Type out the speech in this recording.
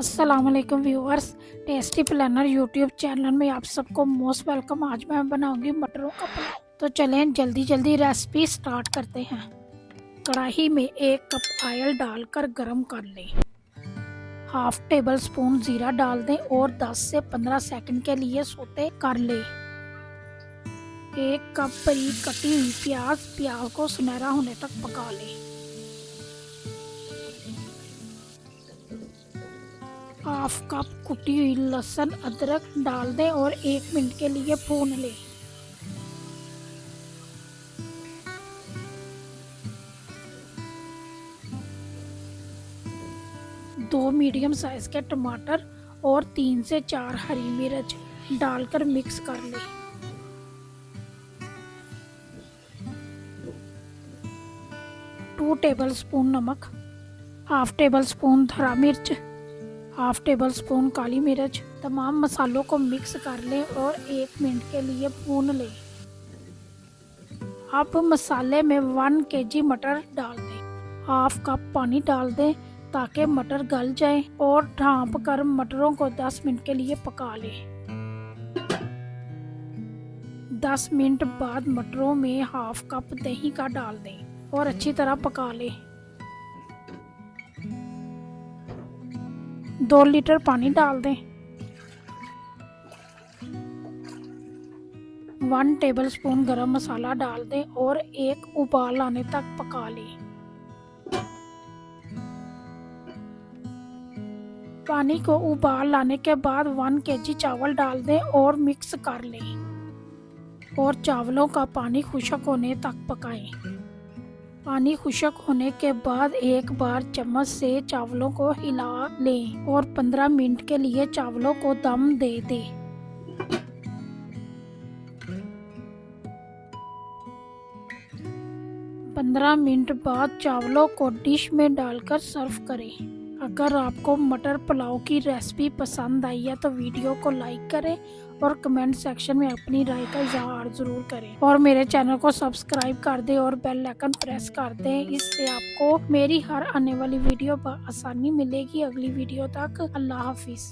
अस्सलाम वालेकुम viewers, tasty planner YouTube channel में आप सबको मोस्ट वेलकम। आज मैं बनाऊंगी मटरों का पुलाव। तो चलें जल्दी जल्दी रेसिपी स्टार्ट करते हैं। कढ़ाई में 1 कप ऑयल डालकर गरम कर लें। हाफ टेबल स्पून जीरा डाल दें और 10 से 15 सेकंड के लिए सौते कर लें। 1 कप बारीक कटी हुई प्याज को सुनहरा होने तक पका लें। हाफ कप कुटी हुई लहसुन अदरक डाल दें और 1 मिनट के लिए भून लें। दो मीडियम साइज के टमाटर और 3 से 4 हरी मिर्च डालकर मिक्स कर लें। टू टेबल स्पून नमक, हाफ टेबल स्पून हरा मिर्च, हाफ टेबल स्पून काली मिर्च। तमाम मसालों को मिक्स कर लें और 1 मिनट के लिए भून लें। अब मसाले में 1 केजी मटर डाल दें। हाफ कप पानी डाल दें ताकि मटर गल जाए और ढाँप कर मटरों को 10 मिनट के लिए पका लें। 10 मिनट बाद मटरों में हाफ कप दही का डाल दें और अच्छी तरह पका लें। 2 लीटर पानी डाल दें। 1 टेबल स्पून गरम मसाला डाल दें और 1 उबाल आने तक पका लें। पानी को उबाल लाने के बाद 1 केजी चावल डाल दें और मिक्स कर लें और चावलों का पानी खुश्क होने तक पकाएं। पानी खुश्क होने के बाद एक बार चम्मच से चावलों को हिला लें और 15 मिनट के लिए चावलों को दम दे दें। पंद्रह मिनट बाद चावलों को डिश में डालकर सर्व करें। अगर आपको मटर पुलाव की रेसिपी पसंद आई है तो वीडियो को लाइक करें और कमेंट सेक्शन में अपनी राय का इजहार ज़रूर करें और मेरे चैनल को सब्सक्राइब कर दें और बेल आइकन प्रेस कर दें। इससे आपको मेरी हर आने वाली वीडियो पर आसानी मिलेगी। अगली वीडियो तक अल्लाह हाफिज़।